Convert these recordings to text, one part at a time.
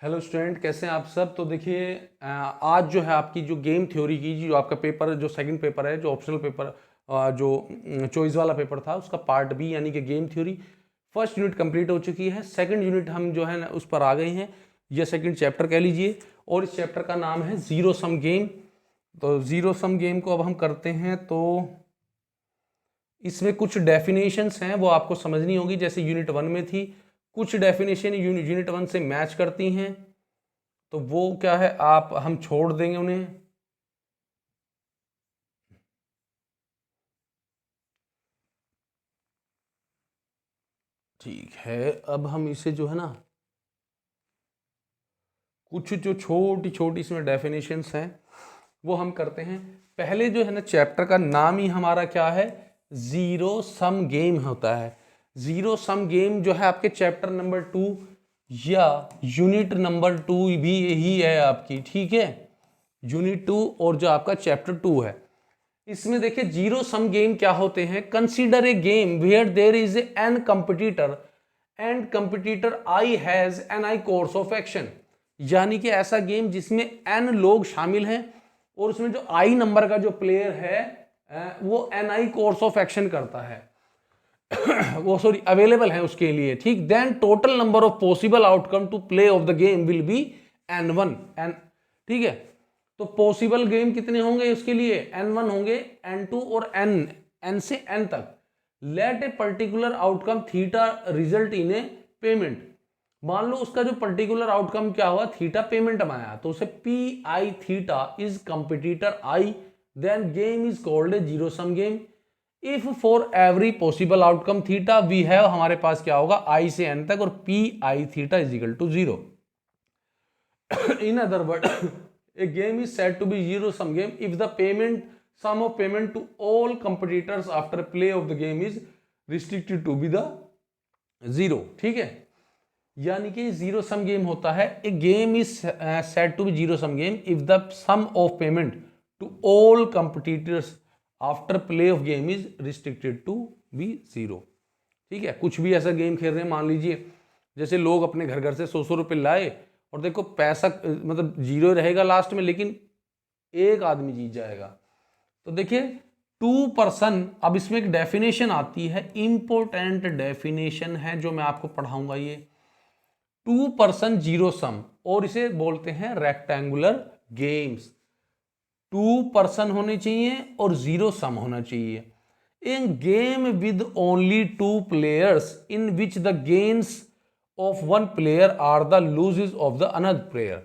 Hello student, कैसे हैं आप सब। तो देखिए आज जो है आपकी जो गेम थ्योरी की जो आपका पेपर जो सेकंड पेपर है, जो ऑप्शनल पेपर जो चॉइस वाला पेपर था, उसका पार्ट बी यानी कि game theory first unit complete हो चुकी है। सेकंड यूनिट हम जो है ना उस पर आ गए हैं, यह सेकंड चैप्टर कह लीजिए, और इस चैप्टर का नाम है ज़ीरो सम गेम। तो ज़ीरो सम गेम को अब हम करते हैं। तो इसमें कुछ डेफिनेशंस हैं वो आपको समझनी होगी, जैसे यूनिट वन में थी। कुछ डेफिनेशन यूनिट वन से मैच करती हैं, तो वो क्या है आप हम छोड़ देंगे उन्हें। ठीक है, अब हम इसे जो है ना कुछ जो छोटी छोटी इसमें डेफिनेशंस हैं वो हम करते हैं। पहले जो है ना चैप्टर का नाम ही हमारा क्या है, ज़ीरो सम गेम होता है। ज़ीरो सम गेम जो है आपके चैप्टर नंबर 2 या यूनिट नंबर 2 भी यही है आपकी, ठीक है। यूनिट 2 और जो आपका चैप्टर 2 है, इसमें देखिए जीरो सम गेम क्या होते हैं। Consider a game where there is an competitor and competitor I has an I course of action. यानी कि ऐसा गेम जिसमें एन लोग शामिल हैं और उसमें जो आई नंबर का जो प्लेयर है वो an I course of action करता है वो सॉरी अवेलेबल है उसके लिए, ठीक। Then total number of possible outcome to play of the game will be n one n, ठीक है। तो पॉसिबल गेम कितने होंगे उसके लिए, n1 होंगे, n2 और n से n तक। Let a particular outcome theta result in a payment. मान लो उसका जो पर्टिकुलर आउटकम क्या हुआ, थीटा पेमेंट में आया, तो उसे P I theta is competitor I, then game is called a zero sum game. If for every possible outcome theta we have, हमारे पास क्या होगा आई से n तक, और P I theta is equal to 0। In other words, a game is said to be zero sum game if the sum of payment to all competitors after play of the game is restricted to be the zero, ठीक है। यानी कि zero sum game होता है, a game is said to be zero sum game if the sum of payment to all competitors after play of game is restricted to be zero, ठीक है। कुछ भी ऐसा गेम खेल रहे हैं, मान लीजिए जैसे लोग अपने घर घर से 100 रुपये लाए और देखो पैसा मतलब जीरो रहेगा लास्ट में, लेकिन एक आदमी जीत जाएगा। तो देखिए 2%, अब इसमें एक डेफिनेशन आती है, इंपॉर्टेंट डेफिनेशन है जो मैं आपको पढ़ाऊंगा। ये 2% जीरो सम, और इसे बोलते हैं रेक्टेंगुलर गेम्स। 2% होने चाहिए और जीरो सम होना चाहिए। इन game with only 2 players in which the gains of one player are the losses of the another player।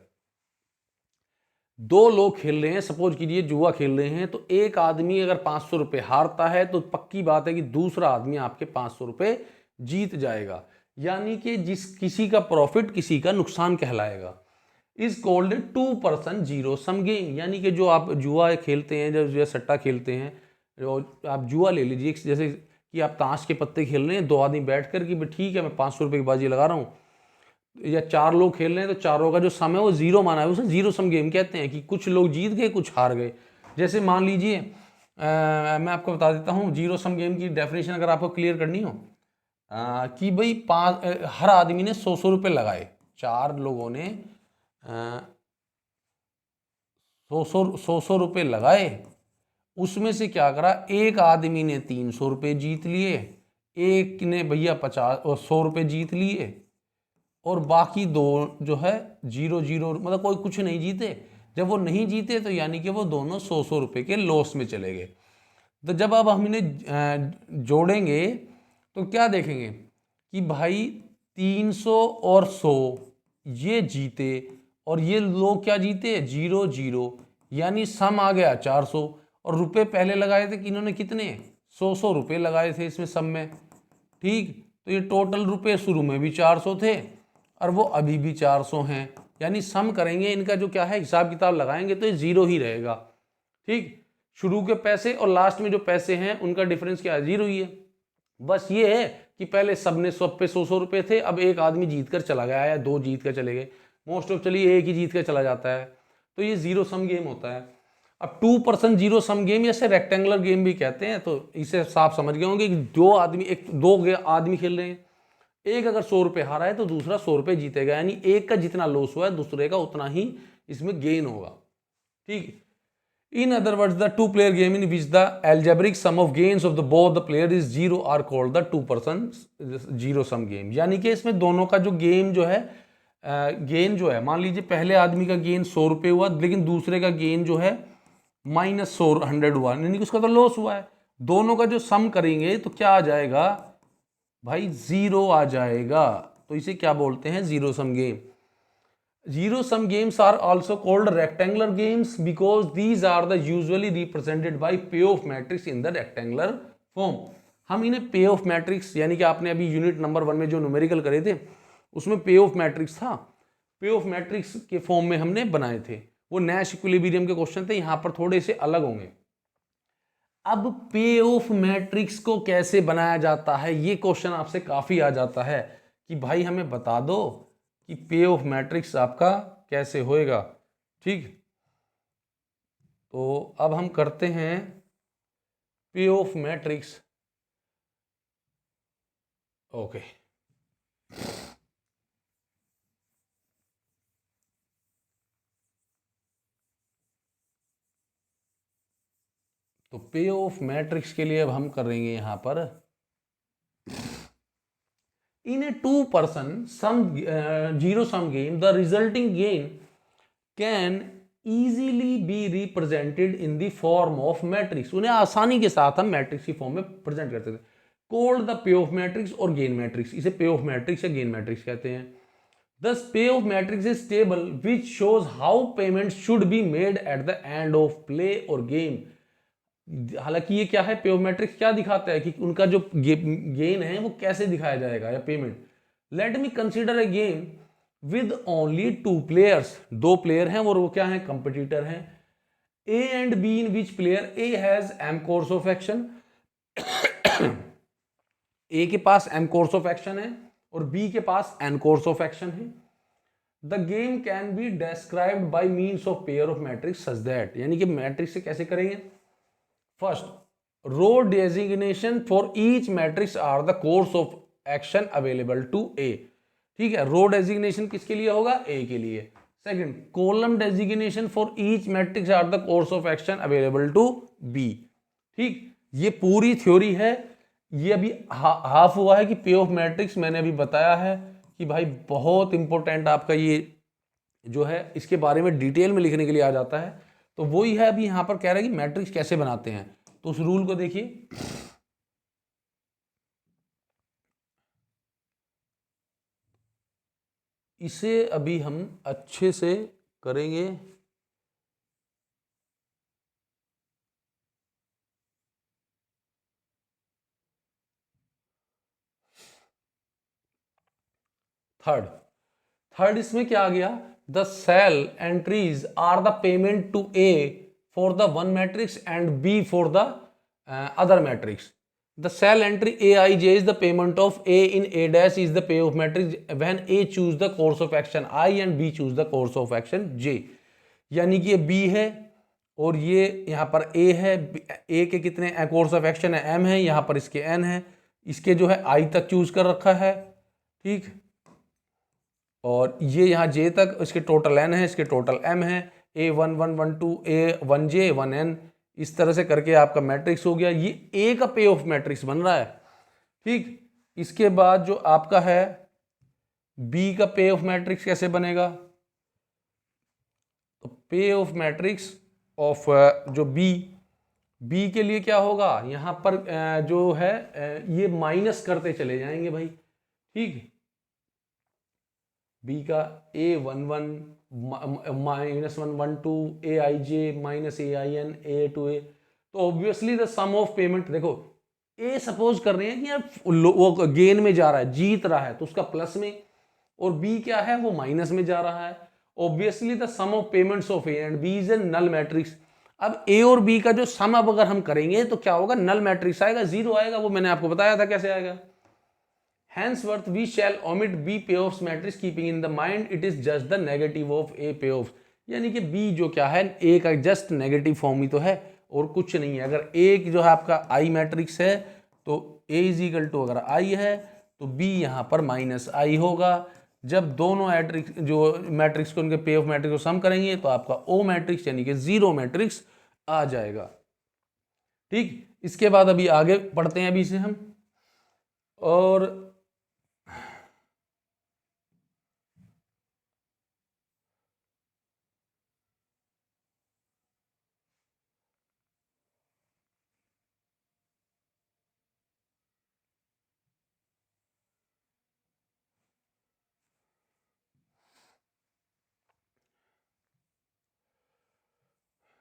दो लोग खेल रहे हैं, सपोज कीजिए जुआ खेल रहे हैं, तो एक आदमी अगर 500 रुपये हारता है तो पक्की बात है कि दूसरा आदमी आपके 500 रुपये जीत जाएगा। यानी कि जिस किसी का प्रॉफिट किसी का नुकसान कहलाएगा। Is called 2% zero sum game. यानी कि जो आप जुआ खेलते हैं, जो सट्टा खेलते हैं, आप जुआ ले लीजिए, जैसे कि आप ताश के पत्ते खेल रहे हैं, दो आदमी बैठ कर कि ठीक है मैं 500 रुपये की बाजी लगा रहा हूँ, या 4 लोग खेल रहे हैं तो चारों का जो सम है वो जीरो माना है, उसे जीरो सम गेम कहते हैं। कि कुछ लोग जीत गए कुछ हार गए। जैसे मान लीजिए मैं आपको बता देता हूँ जीरो सम गेम की डेफिनेशन अगर आपको क्लियर करनी हो, कि भाई हर आदमी ने 100 रुपये लगाए, 4 लोगों ने 100 रुपये लगाए, उसमें से क्या करा, एक आदमी ने 300 रुपये जीत लिए, एक ने भैया 100 रुपये जीत लिए, और बाकी दो जो है जीरो जीरो, मतलब कोई कुछ नहीं जीते। जब वो नहीं जीते तो यानी कि वो दोनों 100 रुपये के लॉस में चले गए। तो जब अब हम इन्हें जोड़ेंगे तो क्या देखेंगे कि भाई 300 और 100 ये जीते, और ये लोग क्या जीते, जीरो जीरो, यानी सम आ गया 400। और रुपए पहले लगाए थे कि इन्होंने कितने 100 रुपये लगाए थे इसमें सम में, ठीक। तो ये टोटल रुपए शुरू में भी 400 थे और वो अभी भी 400 हैं। यानी सम करेंगे इनका जो क्या है हिसाब किताब लगाएंगे तो ये जीरो ही रहेगा, ठीक। शुरू के पैसे और लास्ट में जो पैसे हैं उनका डिफरेंस क्या है, जीरो ही है। बस ये है कि पहले सबने सब पे 100 रुपये थे, अब एक आदमी जीत कर चला गया या दो जीत कर चले गए, मोस्ट ऑफ चलिए एक ही जीत कर चला जाता है, तो ये जीरो सम गेम होता है। अब 2% जीरो सम गेम जैसे रेक्टेंगुलर गेम भी कहते हैं, तो इसे साफ समझ गए होंगे कि दो आदमी खेल रहे हैं, एक अगर 100 रुपये हारा है तो दूसरा 100 रुपये जीतेगा, यानी एक का जितना लॉस हुआ है दूसरे का उतना ही इसमें गेन होगा। ठीक है, in other words the two player game in which the algebraic sum of gains of the both the player is zero are called the two person zero sum game. यानी कि इसमें दोनों का जो गेम जो है गेन जो है, मान लीजिए पहले आदमी का गेन 100 रुपये हुआ लेकिन दूसरे का गेन जो है -100 हुआ, यानी कि उसका तो लॉस हुआ है। दोनों का जो सम करेंगे तो क्या आ जाएगा भाई, जीरो आ जाएगा। तो इसे क्या बोलते हैं, zero sum game. Zero sum games are also called rectangular games because these are the usually represented by pay off matrix in the rectangular form. हम इन्हें पे ऑफ मैट्रिक्स, यानी कि आपने अभी यूनिट नंबर 1 में जो न्यूमेरिकल करे थे उसमें पे ऑफ मैट्रिक्स था, पे ऑफ मैट्रिक्स के फॉर्म में हमने बनाए थे। वो नैश इक्विलिब्रियम के क्वेश्चन थे, यहां पर थोड़े से अलग होंगे। अब पे ऑफ मैट्रिक्स को कैसे बनाया जाता है, ये क्वेश्चन आपसे काफी आ जाता है कि भाई हमें बता दो कि पे ऑफ मैट्रिक्स आपका कैसे होएगा। ठीक, तो अब हम करते हैं पे ऑफ मैट्रिक्स। ओके, तो पे ऑफ मैट्रिक्स के लिए अब हम करेंगे यहां पर in a two person sum zero sum game the resulting gain can easily be represented in the form of matrix. उन्हें आसानी के साथ हम मैट्रिक्स की फॉर्म में प्रेजेंट करते थे। Called the pay off matrix और गेन मैट्रिक्स, इसे पे ऑफ मैट्रिक्स या गेन मैट्रिक्स कहते हैं। Thus, pay of matrix is table which shows how payments should be made at the end of play or game। हालांकि ये क्या है, पे ऑफ मैट्रिक्स क्या दिखाता है कि उनका जो गेन है वो कैसे दिखाया जाएगा या payment. Let me consider a game with only two players, दो प्लेयर हैं और वो क्या है, कंपटीटर हैं। A and B in which player A has M course of action. A के पास एम कोर्स ऑफ एक्शन है और बी के पास एन कोर्स ऑफ एक्शन है। The game can be described by means of pair of matrix such that, यानी कि matrix से कैसे करेंगे। First, row designation for each matrix are the course of action available to A. ठीक है, रो designation किसके लिए होगा, ए के लिए। Second, column designation for each matrix are the course of action available to B. ठीक, ये पूरी थ्योरी है। ये अभी हाफ हुआ है कि पे ऑफ मैट्रिक्स मैंने अभी बताया है कि भाई बहुत इंपॉर्टेंट आपका ये जो है, इसके बारे में डिटेल में लिखने के लिए आ जाता है। तो वही है अभी यहां पर कह रहा है कि मैट्रिक्स कैसे बनाते हैं। तो उस रूल को देखिए, इसे अभी हम अच्छे से करेंगे। थर्ड इसमें क्या आ गया, the cell entries are the payment to A for the one matrix and B for the other matrix. The cell entry A I J is the payment of A in A dash is the pay off matrix when A choose the course of action I and B choose the course of action J. यानी कि ये B है और ये यहाँ पर ए है। ए के कितने कोर्स ऑफ एक्शन है, एम है, यहाँ पर इसके एन है, इसके जो है आई तक चूज कर रखा है। ठीक, और ये यहाँ जे तक, इसके टोटल एन है, इसके टोटल एम है, A1112 A1J 1N, इस तरह से करके आपका मैट्रिक्स हो गया। ये ए का पे ऑफ मैट्रिक्स बन रहा है। ठीक, इसके बाद जो आपका है बी का पे ऑफ मैट्रिक्स कैसे बनेगा, तो पे ऑफ मैट्रिक्स ऑफ जो बी के लिए क्या होगा, यहां पर जो है ये माइनस करते चले जाएंगे भाई। ठीक, बी का A11 -112 AIJ -AIN A2A। तो obviously the sum of payment, देखो ए सपोज कर रहे हैं कि यार वो गेन में जा रहा है, जीत रहा है, तो उसका प्लस में, और बी क्या है, वो माइनस में जा रहा है। Obviously the sum of payments of A and B is a null matrix. अब ए और बी का जो सम अब अगर हम करेंगे तो क्या होगा, नल मैट्रिक्स आएगा, जीरो आएगा। वो मैंने आपको बताया था कैसे आएगा। Henceforth, we shall omit B payoffs matrix keeping in the mind it is just the negative of A payoffs। यानी कि B जो क्या है, A का जस्ट नेगेटिव फॉर्म ही तो है और कुछ नहीं है। अगर A जो है आपका I मैट्रिक्स है तो A इज इक्वल टू, अगर I है तो b यहाँ पर माइनस आई होगा। जब दोनों जो मैट्रिक्स को उनके पे ऑफ मैट्रिक्स को सम करेंगे तो आपका ओ मैट्रिक्स यानी कि 0 मैट्रिक्स आ जाएगा। ठीक, इसके बाद अभी आगे पढ़ते हैं अभी से हम। और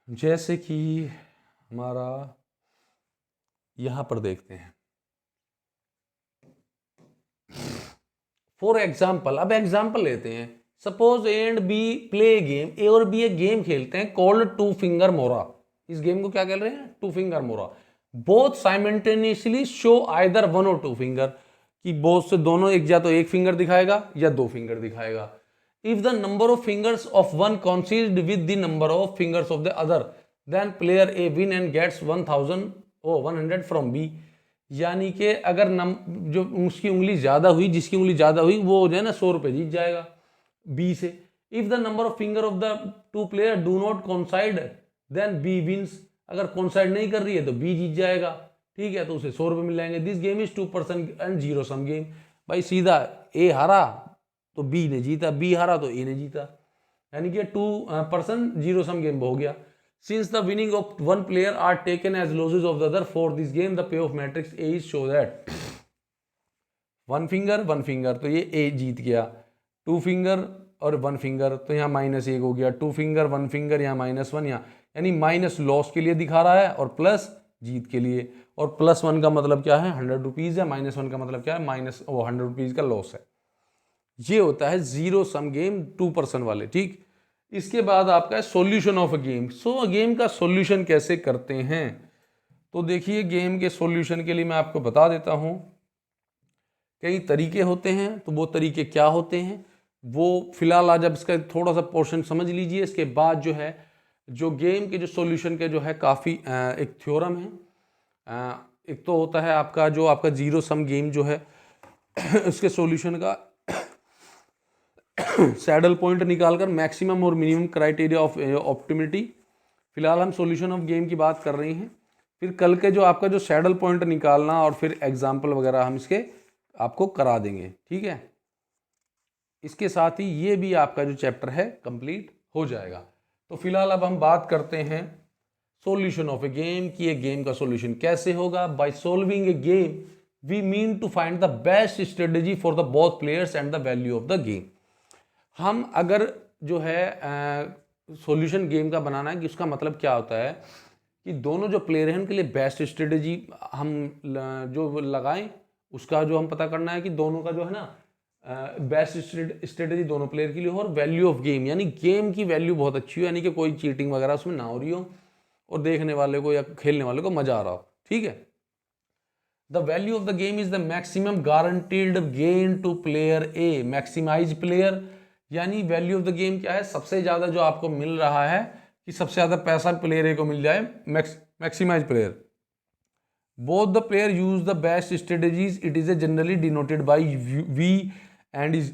जैसे कि हमारा यहां पर देखते हैं, फॉर एग्जाम्पल, अब एग्जाम्पल लेते हैं। Suppose A and B play game, A और बी एक गेम खेलते हैं कॉल्ड टू फिंगर मोरा। इस गेम को क्या कह रहे हैं? टू फिंगर मोरा। Both simultaneously show either one और टू फिंगर, कि बोथ से दोनों एक, या तो एक फिंगर दिखाएगा या दो फिंगर दिखाएगा। If the number of fingers of one coincide with the number of fingers of the other, then player A win and gets 100 from B. यानी कि अगर जो उसकी उंगली ज्यादा हुई, जिसकी उंगली ज्यादा हुई वो जो है ना 100 रुपये जीत जाएगा बी से। If the number of finger of the two player do not coincide then B wins. अगर कोइंसाइड नहीं कर रही है तो बी जीत जाएगा। ठीक है, तो उसे 100 रुपये मिल जाएंगे। This game is 2% and zero sum game. भाई सीधा ए हारा तो बी ने जीता, बी हारा तो ए ने जीता, यानी कि 2% जीरो सम गेम हो गया। Since the winning of one player are taken as losses of the other for this game, the payoff matrix A is show that one finger तो ये A जीत गया, टू फिंगर और one finger तो यहाँ -1 हो गया, टू फिंगर वन फिंगर यहाँ -1 यहाँ, यानी माइनस लॉस के लिए दिखा रहा है और प्लस जीत के लिए। और +1 का मतलब क्या है? 100 रुपीज़ है। -1 का मतलब क्या है? -100 रुपीज़ का लॉस है। ये होता है जीरो सम गेम 2% वाले। ठीक, इसके बाद आपका है solution of a game. So game का सॉल्यूशन कैसे करते हैं? तो देखिए, गेम के सॉल्यूशन के लिए मैं आपको बता देता हूं, कई तरीके होते हैं। तो वो तरीके क्या होते हैं वो फिलहाल आज आप इसका थोड़ा सा पोर्शन समझ लीजिए। इसके बाद जो है, जो गेम के जो सॉल्यूशन के जो है काफ़ी एक थ्योरम है। एक तो होता है आपका जीरो सम गेम जो है उसके सॉल्यूशन का सैडल पॉइंट निकालकर मैक्सिमम और मिनिमम क्राइटेरिया ऑफ ऑप्टिमिलिटी। फिलहाल हम सॉल्यूशन ऑफ गेम की बात कर रहे हैं। फिर कल के जो आपका जो सैडल पॉइंट निकालना और फिर एग्जाम्पल वगैरह हम इसके आपको करा देंगे। ठीक है, इसके साथ ही ये भी आपका जो चैप्टर है कंप्लीट हो जाएगा। तो फिलहाल अब हम बात करते हैं सॉल्यूशन ऑफ ए गेम, कि एक गेम का सॉल्यूशन कैसे होगा। By solving a game we mean to find the best strategy for the both players and the value of the game. हम अगर जो है सॉल्यूशन गेम का बनाना है कि उसका मतलब क्या होता है कि दोनों जो प्लेयर हैं उनके लिए बेस्ट स्ट्रेटेजी हम जो लगाएं, उसका जो हम पता करना है कि दोनों का जो है ना बेस्ट स्ट्रेटेजी दोनों प्लेयर के लिए हो, और वैल्यू ऑफ गेम यानी गेम की वैल्यू बहुत अच्छी हो, यानी कि कोई चीटिंग वगैरह उसमें ना हो रही हो और देखने वाले को या खेलने वाले को मजा आ रहा हो। ठीक है, the value of the game is the maximum guaranteed gain to player A maximize player. यानी वैल्यू ऑफ द गेम क्या है? सबसे ज्यादा जो आपको मिल रहा है कि सबसे ज्यादा पैसा प्लेयर ए को मिल जाए, maximize player. Both the player use the best strategies, it is generally denoted by V and is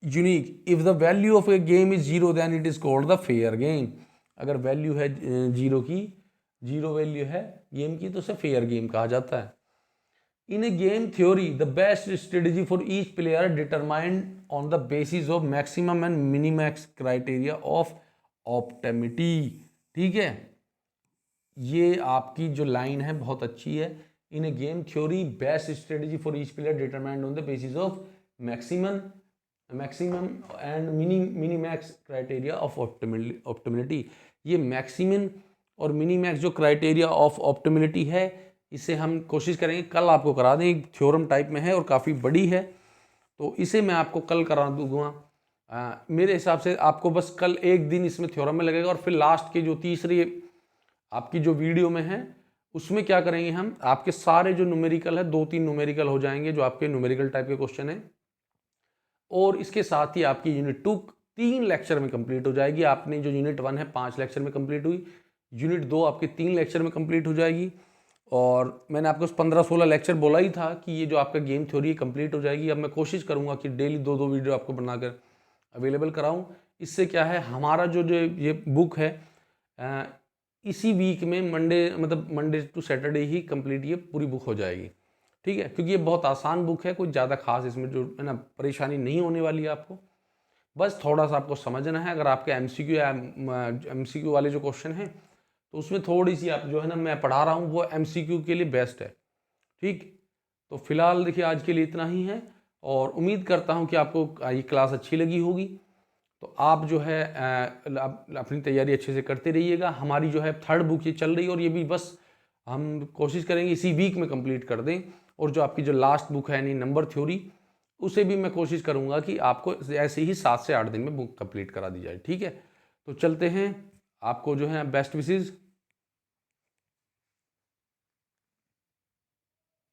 unique. If the value of a game is 0 then it is called the fair game. अगर value है zero की, zero value है game की, तो उसे fair game कहा जाता है। In a game theory, the best strategy for each player determined on the basis of maximum and minimax criteria of optimity। ठीक है, ये आपकी जो लाइन है बहुत अच्छी है। In a game theory best strategy for each player determined on the basis of maximum and minimax criteria of optimality. ये मैक्सिमम और मिनीमैक्स जो क्राइटेरिया ऑफ ऑप्टिमिलिटी है, इसे हम कोशिश करेंगे कल आपको करा दें। एक थ्योरम टाइप में है और काफ़ी बड़ी है, तो इसे मैं आपको कल करा दूंगा। मेरे हिसाब से आपको बस कल एक दिन इसमें थ्योरम में लगेगा, और फिर लास्ट के जो तीसरी आपकी जो वीडियो में है उसमें क्या करेंगे हम, आपके सारे जो न्यूमेरिकल है 2-3 न्यूमेरिकल हो जाएंगे जो आपके न्यूमेरिकल टाइप के क्वेश्चन है, और इसके साथ ही आपकी यूनिट 2 3 लेक्चर में कंप्लीट हो जाएगी। आपने जो यूनिट 1 है 5 लेक्चर में कंप्लीट हुई, यूनिट 2 आपके 3 लेक्चर में कंप्लीट हो जाएगी, और मैंने आपको 15-16 लेक्चर बोला ही था कि ये जो आपका गेम थ्योरी कंप्लीट हो जाएगी। अब मैं कोशिश करूँगा कि डेली 2-2 वीडियो आपको बनाकर अवेलेबल कराऊँ। इससे क्या है, हमारा जो जो ये बुक है इसी वीक में मंडे टू सैटरडे ही कंप्लीट ये पूरी बुक हो जाएगी, ठीक है। क्योंकि ये बहुत आसान बुक है, कुछ ज़्यादा खास इसमें जो है ना परेशानी नहीं होने वाली है आपको। बस थोड़ा सा आपको समझना है। अगर आपके एमसीक्यू वाले जो क्वेश्चन हैं तो उसमें थोड़ी सी आप जो है ना मैं पढ़ा रहा हूँ वो एमसीक्यू के लिए बेस्ट है, ठीक। तो फिलहाल देखिए आज के लिए इतना ही है और उम्मीद करता हूँ कि आपको ये क्लास अच्छी लगी होगी। तो आप जो है अपनी तैयारी अच्छे से करते रहिएगा। हमारी जो है 3rd बुक ये चल रही है और ये भी बस हम कोशिश करेंगे इसी वीक में कंप्लीट कर दें। और जो आपकी जो लास्ट बुक है यानी नंबर थ्योरी, उसे भी मैं कोशिश करूंगा कि आपको ऐसे ही 7 से 8 दिन में बुक कंप्लीट करा दी जाए, ठीक है। तो चलते हैं, आपको जो है बेस्ट विशेज़।